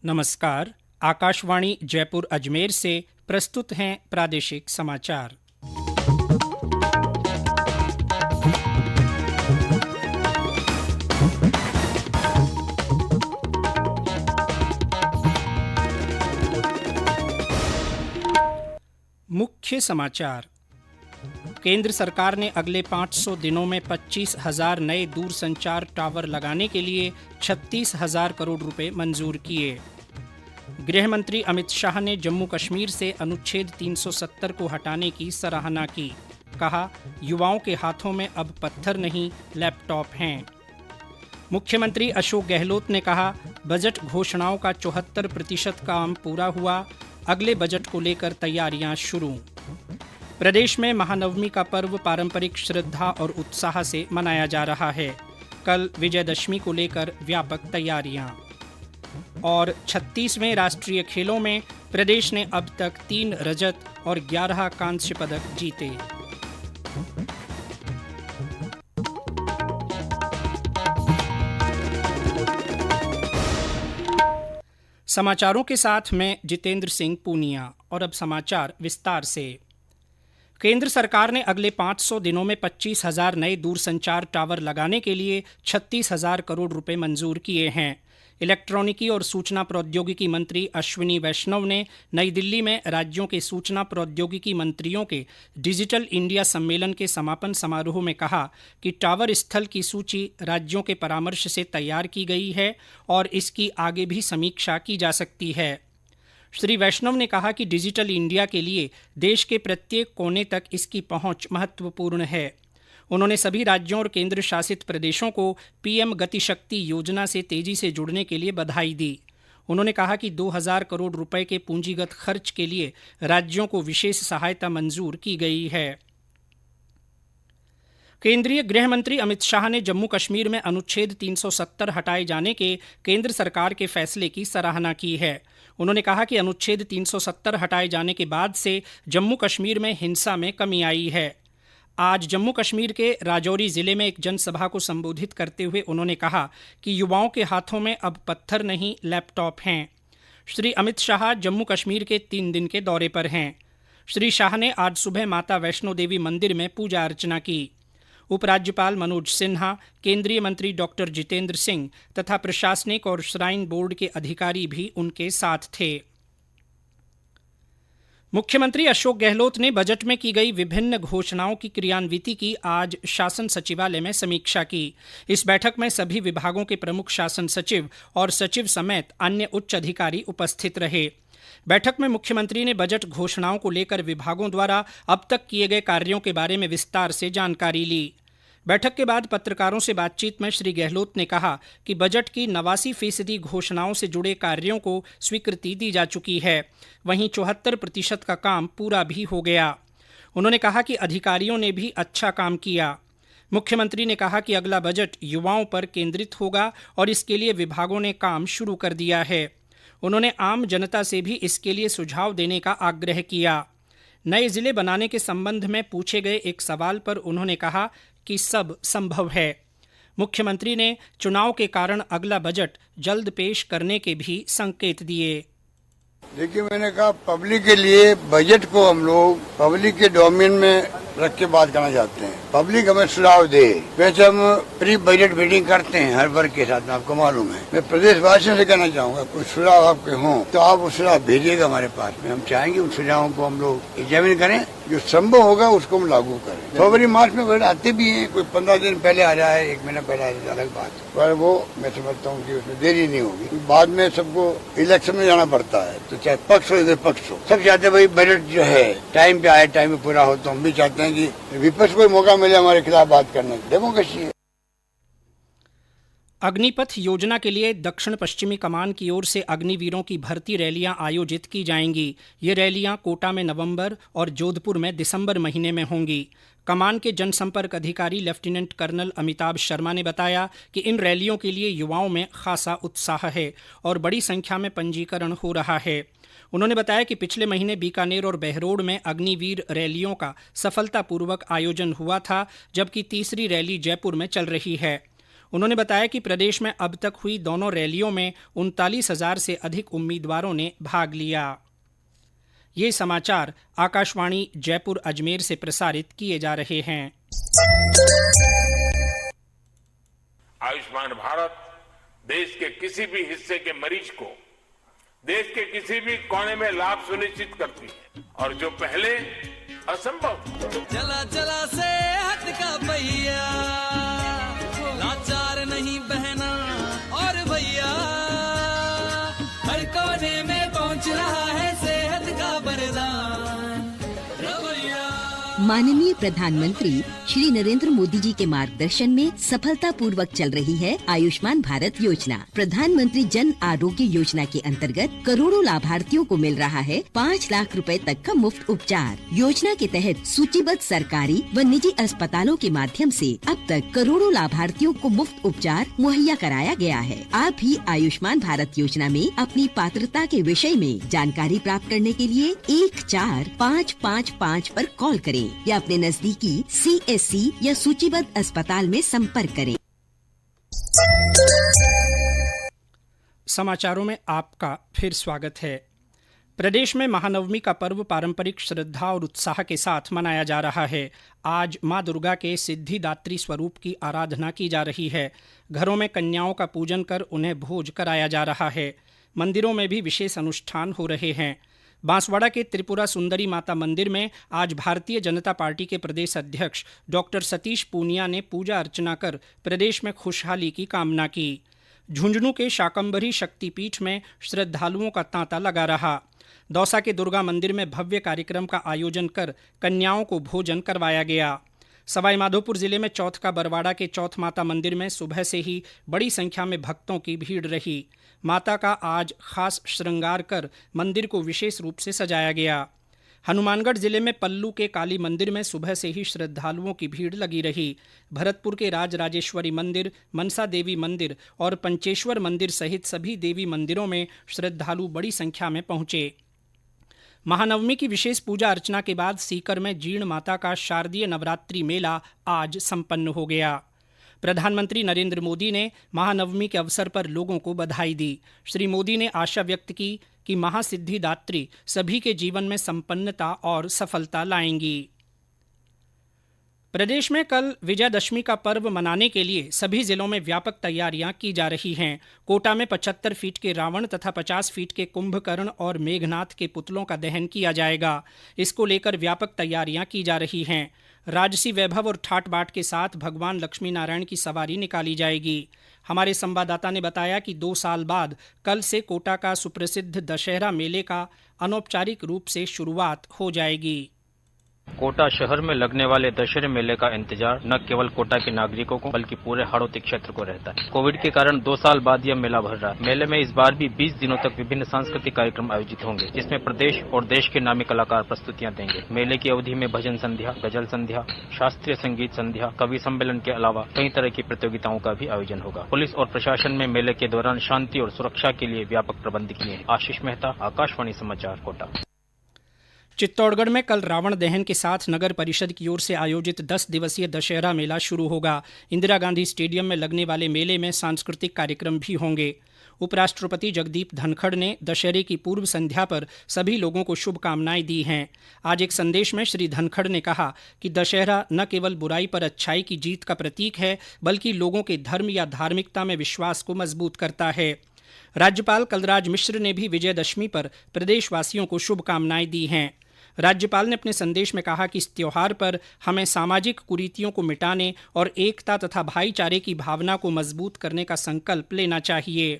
नमस्कार। आकाशवाणी जयपुर अजमेर से प्रस्तुत हैं प्रादेशिक समाचार। मुख्य समाचार। केंद्र सरकार ने अगले 500 दिनों में 25,000 नए दूरसंचार टावर लगाने के लिए 36,000 करोड़ रुपए मंजूर किए। गृह मंत्री अमित शाह ने जम्मू कश्मीर से अनुच्छेद 370 को हटाने की सराहना की। कहा, युवाओं के हाथों में अब पत्थर नहीं लैपटॉप हैं। मुख्यमंत्री अशोक गहलोत ने कहा, बजट घोषणाओं का 74% काम पूरा हुआ, अगले बजट को लेकर तैयारियां शुरू। प्रदेश में महानवमी का पर्व पारंपरिक श्रद्धा और उत्साह से मनाया जा रहा है। कल विजयदशमी को लेकर व्यापक तैयारियां। और 36वें राष्ट्रीय खेलों में प्रदेश ने अब तक 3 रजत और 11 कांस्य पदक जीते। समाचारों के साथ मैं जितेंद्र सिंह पूनिया। और अब समाचार विस्तार से। केंद्र सरकार ने अगले 500 दिनों में 25,000 नए दूरसंचार टावर लगाने के लिए 36,000 करोड़ रुपए मंजूर किए हैं। इलेक्ट्रॉनिकी और सूचना प्रौद्योगिकी मंत्री अश्विनी वैष्णव ने नई दिल्ली में राज्यों के सूचना प्रौद्योगिकी मंत्रियों के डिजिटल इंडिया सम्मेलन के समापन समारोह में कहा कि टावर स्थल की सूची राज्यों के परामर्श से तैयार की गई है और इसकी आगे भी समीक्षा की जा सकती है। श्री वैष्णव ने कहा कि डिजिटल इंडिया के लिए देश के प्रत्येक कोने तक इसकी पहुंच महत्वपूर्ण है। उन्होंने सभी राज्यों और केंद्र शासित प्रदेशों को पीएम गति शक्ति योजना से तेजी से जुड़ने के लिए बधाई दी। उन्होंने कहा कि 2,000 करोड़ रुपए के पूंजीगत खर्च के लिए राज्यों को विशेष सहायता मंजूर की गई है। केंद्रीय गृह मंत्री अमित शाह ने जम्मू कश्मीर में अनुच्छेद 370 हटाए जाने के केंद्र सरकार के फैसले की सराहना की है। उन्होंने कहा कि अनुच्छेद 370 हटाए जाने के बाद से जम्मू कश्मीर में हिंसा में कमी आई है। आज जम्मू कश्मीर के राजौरी जिले में एक जनसभा को संबोधित करते हुए उन्होंने कहा कि युवाओं के हाथों में अब पत्थर नहीं लैपटॉप हैं। श्री अमित शाह जम्मू कश्मीर के 3 दिन के दौरे पर हैं। श्री शाह ने आज सुबह माता वैष्णो देवी मंदिर में पूजा अर्चना की। उपराज्यपाल मनोज सिन्हा, केंद्रीय मंत्री डॉक्टर जितेंद्र सिंह तथा प्रशासनिक और श्राइन बोर्ड के अधिकारी भी उनके साथ थे। मुख्यमंत्री अशोक गहलोत ने बजट में की गई विभिन्न घोषणाओं की क्रियान्विति की आज शासन सचिवालय में समीक्षा की। इस बैठक में सभी विभागों के प्रमुख शासन सचिव और सचिव समेत अन्य उच्च अधिकारी उपस्थित रहे। बैठक में मुख्यमंत्री ने बजट घोषणाओं को लेकर विभागों द्वारा अब तक किए गए कार्यों के बारे में विस्तार से जानकारी ली। बैठक के बाद पत्रकारों से बातचीत में श्री गहलोत ने कहा कि बजट की 89% घोषणाओं से जुड़े कार्यों को स्वीकृति दी जा चुकी है। वहीं 74% का काम पूरा भी हो गया। उन्होंने कहा कि अधिकारियों ने भी अच्छा काम किया। मुख्यमंत्री ने कहा कि अगला बजट युवाओं पर केंद्रित होगा और इसके लिए विभागों ने काम शुरू कर दिया है। उन्होंने आम जनता से भी इसके लिए सुझाव देने का आग्रह किया। नए जिले बनाने के संबंध में पूछे गए एक सवाल पर उन्होंने कहा कि सब संभव है। मुख्यमंत्री ने चुनाव के कारण अगला बजट जल्द पेश करने के भी संकेत दिए। देखिए, मैंने कहा पब्लिक के लिए बजट को हम लोग पब्लिक के डोमेन में रख के बात करना चाहते हैं। पब्लिक हमें सुझाव दे। वैसे हम प्री बजट मीटिंग करते हैं हर वर्ग के साथ, आपको मालूम है। मैं प्रदेशवासियों से कहना चाहूँगा, कुछ सुझाव आपके हों तो आप वो सुझाव भेजिएगा हमारे पास में। हम चाहेंगे उन सुझावों को हम लोग एग्जामिन करें, जो संभव होगा उसको हम लागू करें। फरवरी मार्च में बजट आते भी हैं, कोई 15 दिन पहले आ जाए, 1 महीना पहले आ जाए, अलग बात, पर वो मैं समझता हूँ कि उसमें देरी नहीं होगी। बाद में सबको इलेक्शन में जाना पड़ता है, तो चाहे पक्ष हो इधर पक्ष हो, सब चाहते हैं भाई बजट जो है टाइम पे आए, टाइम पे पूरा हो। तो हम भी चाहते हैं कि विपक्ष को मौका मिले हमारे खिलाफ बात करने की। डेमोक्रेसी है। अग्निपथ योजना के लिए दक्षिण पश्चिमी कमान की ओर से अग्निवीरों की भर्ती रैलियां आयोजित की जाएंगी। ये रैलियां कोटा में नवंबर और जोधपुर में दिसंबर महीने में होंगी। कमान के जनसंपर्क अधिकारी लेफ्टिनेंट कर्नल अमिताभ शर्मा ने बताया कि इन रैलियों के लिए युवाओं में खासा उत्साह है और बड़ी संख्या में पंजीकरण हो रहा है। उन्होंने बताया कि पिछले महीने बीकानेर और बहरोड में अग्निवीर रैलियों का सफलतापूर्वक आयोजन हुआ था, जबकि तीसरी रैली जयपुर में चल रही है। उन्होंने बताया कि प्रदेश में अब तक हुई दोनों रैलियों में 39,000 से अधिक उम्मीदवारों ने भाग लिया। ये समाचार आकाशवाणी जयपुर अजमेर से प्रसारित किए जा रहे हैं। आयुष्मान भारत देश के किसी भी हिस्से के मरीज को देश के किसी भी कोने में लाभ सुनिश्चित करती है, और जो पहले असंभव चला चला से हट का भैया, लाचार नहीं बहना और भैया, हर कोने में पहुंच रहा है सेहत का वरदान। माननीय प्रधानमंत्री श्री नरेंद्र मोदी जी के मार्गदर्शन में सफलतापूर्वक चल रही है आयुष्मान भारत योजना। प्रधानमंत्री जन आरोग्य योजना के अंतर्गत करोड़ों लाभार्थियों को मिल रहा है 5 लाख रुपए तक का मुफ्त उपचार। योजना के तहत सूचीबद्ध सरकारी व निजी अस्पतालों के माध्यम से अब तक करोड़ों लाभार्थियों को मुफ्त उपचार मुहैया कराया गया है। आप भी आयुष्मान भारत योजना में अपनी पात्रता के विषय में जानकारी प्राप्त करने के लिए 14555 पर कॉल करें या अपने नजदीकी CSC या सूचीबद्ध अस्पताल में संपर्क करें। समाचारों में आपका फिर स्वागत है। प्रदेश में महानवमी का पर्व पारंपरिक श्रद्धा और उत्साह के साथ मनाया जा रहा है। आज मां दुर्गा के सिद्धिदात्री स्वरूप की आराधना की जा रही है। घरों में कन्याओं का पूजन कर उन्हें भोज कराया जा रहा है। मंदिरों में भी विशेष अनुष्ठान हो रहे हैं। बांसवाड़ा के त्रिपुरा सुंदरी माता मंदिर में आज भारतीय जनता पार्टी के प्रदेश अध्यक्ष डॉक्टर सतीश पूनिया ने पूजा अर्चना कर प्रदेश में खुशहाली की कामना की। झुंझुनू के शाकंभरी शक्तिपीठ में श्रद्धालुओं का तांता लगा रहा। दौसा के दुर्गा मंदिर में भव्य कार्यक्रम का आयोजन कर कन्याओं को भोजन करवाया गया। सवाईमाधोपुर जिले में चौथ का बरवाड़ा के चौथ माता मंदिर में सुबह से ही बड़ी संख्या में भक्तों की भीड़ रही। माता का आज खास श्रृंगार कर मंदिर को विशेष रूप से सजाया गया। हनुमानगढ़ जिले में पल्लू के काली मंदिर में सुबह से ही श्रद्धालुओं की भीड़ लगी रही। भरतपुर के राजराजेश्वरी मंदिर, मनसा देवी मंदिर और पंचेश्वर मंदिर सहित सभी देवी मंदिरों में श्रद्धालु बड़ी संख्या में पहुंचे। महानवमी की विशेष पूजा अर्चना के बाद सीकर में जीर्ण माता का शारदीय नवरात्रि मेला आज संपन्न हो गया। प्रधानमंत्री नरेंद्र मोदी ने महानवमी के अवसर पर लोगों को बधाई दी। श्री मोदी ने आशा व्यक्त की कि महासिद्धिदात्री सभी के जीवन में संपन्नता और सफलता लाएंगी। प्रदेश में कल विजयादशमी का पर्व मनाने के लिए सभी जिलों में व्यापक तैयारियां की जा रही हैं। कोटा में 75 फीट के रावण तथा 50 फीट के कुंभकर्ण और मेघनाथ के पुतलों का दहन किया जाएगा। इसको लेकर व्यापक तैयारियां की जा रही हैं। राजसी वैभव और ठाट बाट के साथ भगवान लक्ष्मी नारायण की सवारी निकाली जाएगी। हमारे संवाददाता ने बताया कि 2 साल बाद कल से कोटा का सुप्रसिद्ध दशहरा मेले का अनौपचारिक रूप से शुरुआत हो जाएगी। कोटा शहर में लगने वाले दशहरे मेले का इंतजार न केवल कोटा के नागरिकों को बल्कि पूरे हाड़ौती क्षेत्र को रहता है। कोविड के कारण 2 साल बाद यह मेला भर रहा है। मेले में इस बार भी 20 दिनों तक विभिन्न सांस्कृतिक कार्यक्रम आयोजित होंगे, जिसमें प्रदेश और देश के नामी कलाकार प्रस्तुतियां देंगे। मेले की अवधि में भजन संध्या, गजल संध्या, शास्त्रीय संगीत संध्या, कवि सम्मेलन के अलावा कई तरह की प्रतियोगिताओं का भी आयोजन होगा। पुलिस और प्रशासन में मेले के दौरान शांति और सुरक्षा के लिए व्यापक प्रबंध किए हैं। आशीष मेहता, आकाशवाणी समाचार, कोटा। चित्तौड़गढ़ में कल रावण दहन के साथ नगर परिषद की ओर से आयोजित 10 दिवसीय दशहरा मेला शुरू होगा। इंदिरा गांधी स्टेडियम में लगने वाले मेले में सांस्कृतिक कार्यक्रम भी होंगे। उपराष्ट्रपति जगदीप धनखड़ ने दशहरे की पूर्व संध्या पर सभी लोगों को शुभकामनाएं दी हैं। आज एक संदेश में श्री धनखड़ ने कहा कि दशहरा न केवल बुराई पर अच्छाई की जीत का प्रतीक है, बल्कि लोगों के धर्म या धार्मिकता में विश्वास को मजबूत करता है। राज्यपाल कलराज मिश्र ने भी विजयदशमी पर प्रदेशवासियों को शुभकामनाएं दी हैं। राज्यपाल ने अपने संदेश में कहा कि इस त्योहार पर हमें सामाजिक कुरीतियों को मिटाने और एकता तथा भाईचारे की भावना को मजबूत करने का संकल्प लेना चाहिए।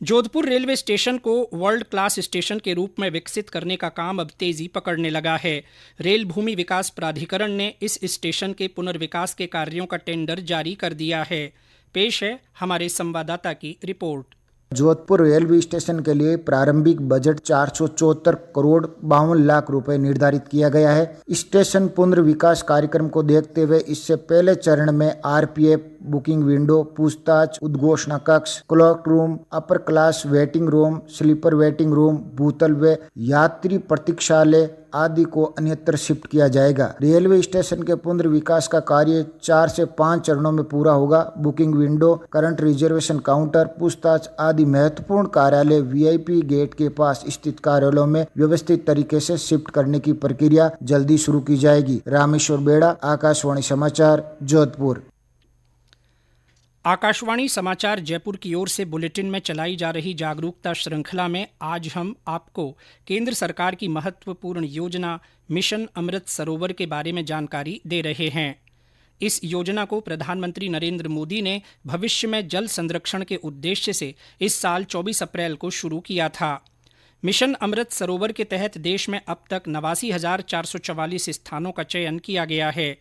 जोधपुर रेलवे स्टेशन को वर्ल्ड क्लास स्टेशन के रूप में विकसित करने का काम अब तेजी पकड़ने लगा है। रेल भूमि विकास प्राधिकरण ने इस स्टेशन के पुनर्विकास के कार्यों का टेंडर जारी कर दिया है। पेश है हमारे संवाददाता की रिपोर्ट। जोधपुर रेलवे स्टेशन के लिए प्रारंभिक बजट 474 करोड़ 52 लाख रुपए निर्धारित किया गया है। स्टेशन पुनर्विकास कार्यक्रम को देखते हुए इससे पहले चरण में RPF, बुकिंग विंडो, पूछताछ, उद्घोषणा कक्ष, clock room, upper class waiting room, sleeper waiting room, भूतल व यात्री प्रतीक्षालय आदि को अन्यत्र शिफ्ट किया जाएगा। रेलवे स्टेशन के पुनर्विकास का कार्य 4 से 5 चरणों में पूरा होगा। Booking window, current reservation counter, पूछताछ आदि महत्वपूर्ण कार्यालय वीआईपी गेट के पास स्थित कार्यालयों में व्यवस्थित तरीके से शिफ्ट करने की प्रक्रिया जल्दी शुरू की जाएगी। रामेश्वर बेड़ा, आकाशवाणी समाचार, जोधपुर। आकाशवाणी समाचार जयपुर की ओर से बुलेटिन में चलाई जा रही जागरूकता श्रृंखला में आज हम आपको केंद्र सरकार की महत्वपूर्ण योजना मिशन अमृत सरोवर के बारे में जानकारी दे रहे हैं। इस योजना को प्रधानमंत्री नरेंद्र मोदी ने भविष्य में जल संरक्षण के उद्देश्य से इस साल 24 अप्रैल को शुरू किया था। मिशन अमृत सरोवर के तहत देश में अब तक 89,444 स्थानों का चयन किया गया है।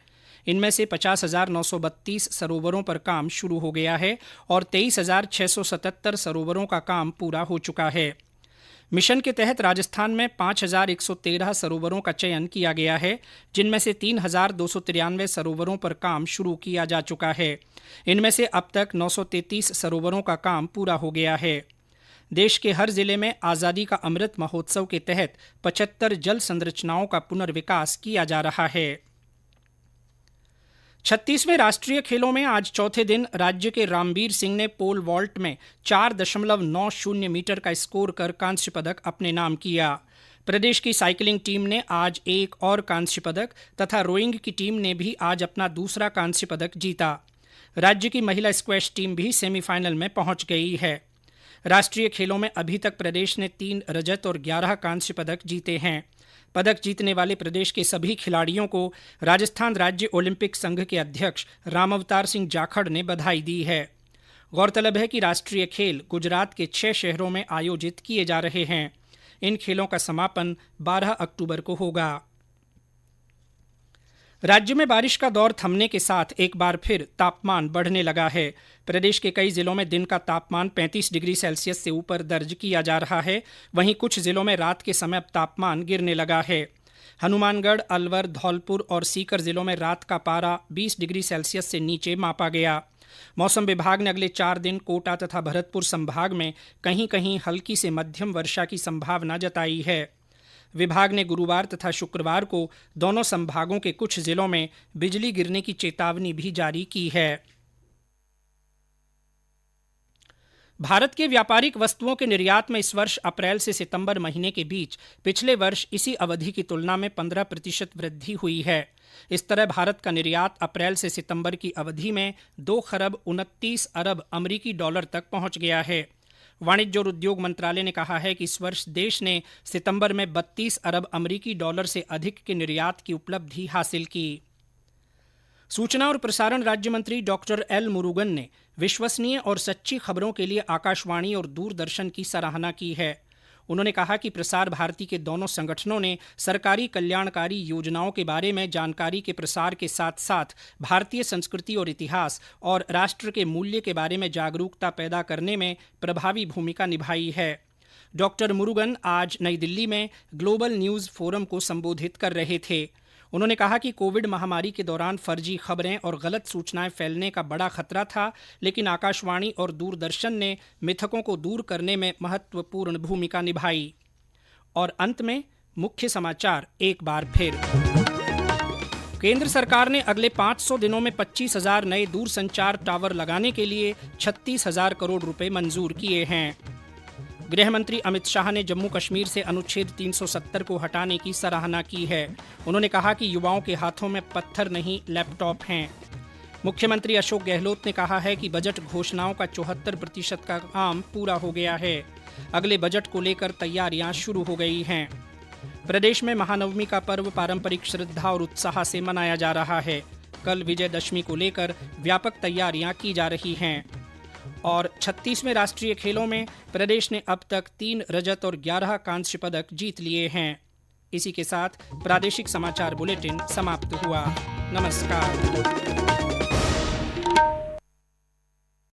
इनमें से 50,932 सरोवरों पर काम शुरू हो गया है और 23,677 सरोवरों का काम पूरा हो चुका है। मिशन के तहत राजस्थान में 5,113 सरोवरों का चयन किया गया है, जिनमें से 3,293 सरोवरों पर काम शुरू किया जा चुका है। इनमें से अब तक 933 सरोवरों का काम पूरा हो गया है। देश के हर जिले में आज़ादी का अमृत महोत्सव के तहत 75 जल संरचनाओं का पुनर्विकास किया जा रहा है। 36वें राष्ट्रीय खेलों में आज चौथे दिन राज्य के रामवीर सिंह ने पोल वॉल्ट में 4.90 मीटर का स्कोर कर कांस्य पदक अपने नाम किया। प्रदेश की साइकिलिंग टीम ने आज एक और कांस्य पदक तथा रोइंग की टीम ने भी आज अपना दूसरा कांस्य पदक जीता। राज्य की महिला स्क्वैश टीम भी सेमीफाइनल में पहुंच गई है। राष्ट्रीय खेलों में अभी तक प्रदेश ने 3 रजत और 11 कांस्य पदक जीते हैं। पदक जीतने वाले प्रदेश के सभी खिलाड़ियों को राजस्थान राज्य ओलंपिक संघ के अध्यक्ष रामअवतार सिंह जाखड़ ने बधाई दी है। गौरतलब है कि राष्ट्रीय खेल गुजरात के 6 शहरों में आयोजित किए जा रहे हैं। इन खेलों का समापन 12 अक्टूबर को होगा। राज्य में बारिश का दौर थमने के साथ एक बार फिर तापमान बढ़ने लगा है। प्रदेश के कई जिलों में दिन का तापमान 35 डिग्री सेल्सियस से ऊपर दर्ज किया जा रहा है। वहीं कुछ जिलों में रात के समय तापमान गिरने लगा है। हनुमानगढ़, अलवर, धौलपुर और सीकर जिलों में रात का पारा 20 डिग्री सेल्सियस से नीचे मापा गया। मौसम विभाग ने अगले 4 दिन कोटा तथा भरतपुर संभाग में कहीं कहीं हल्की से मध्यम वर्षा की संभावना जताई है। विभाग ने गुरुवार तथा शुक्रवार को दोनों संभागों के कुछ जिलों में बिजली गिरने की चेतावनी भी जारी की है। भारत के व्यापारिक वस्तुओं के निर्यात में इस वर्ष अप्रैल से सितंबर महीने के बीच पिछले वर्ष इसी अवधि की तुलना में 15% वृद्धि हुई है। इस तरह भारत का निर्यात अप्रैल से सितंबर की अवधि में 2 खरब 29 अरब अमरीकी डॉलर तक पहुंच गया है। वाणिज्य और उद्योग मंत्रालय ने कहा है कि इस वर्ष देश ने सितंबर में 32 अरब अमरीकी डॉलर से अधिक के निर्यात की उपलब्धि हासिल की। सूचना और प्रसारण राज्य मंत्री डॉक्टर एल मुरुगन ने विश्वसनीय और सच्ची खबरों के लिए आकाशवाणी और दूरदर्शन की सराहना की है। उन्होंने कहा कि प्रसार भारती के दोनों संगठनों ने सरकारी कल्याणकारी योजनाओं के बारे में जानकारी के प्रसार के साथ साथ भारतीय संस्कृति और इतिहास और राष्ट्र के मूल्य के बारे में जागरूकता पैदा करने में प्रभावी भूमिका निभाई है। डॉक्टर मुरुगन आज नई दिल्ली में ग्लोबल न्यूज़ फोरम को संबोधित कर रहे थे। उन्होंने कहा कि कोविड महामारी के दौरान फर्जी खबरें और गलत सूचनाएं फैलने का बड़ा खतरा था, लेकिन आकाशवाणी और दूरदर्शन ने मिथकों को दूर करने में महत्वपूर्ण भूमिका निभाई। और अंत में मुख्य समाचार एक बार फिर। केंद्र सरकार ने अगले 500 दिनों में 25,000 नए दूरसंचार टावर लगाने के लिए 36,000 करोड़ रुपए मंजूर किए हैं। गृह मंत्री अमित शाह ने जम्मू कश्मीर से अनुच्छेद 370 को हटाने की सराहना की है। उन्होंने कहा कि युवाओं के हाथों में पत्थर नहीं लैपटॉप हैं। मुख्यमंत्री अशोक गहलोत ने कहा है कि बजट घोषणाओं का 74% का काम पूरा हो गया है। अगले बजट को लेकर तैयारियां शुरू हो गई हैं। प्रदेश में महानवमी का पर्व पारंपरिक श्रद्धा और उत्साह से मनाया जा रहा है। कल विजयदशमी को लेकर व्यापक तैयारियां की जा रही हैं। और 36वें राष्ट्रीय खेलों में प्रदेश ने अब तक 3 रजत और 11 कांस्य पदक जीत लिए हैं। इसी के साथ प्रादेशिक समाचार बुलेटिन समाप्त हुआ। नमस्कार।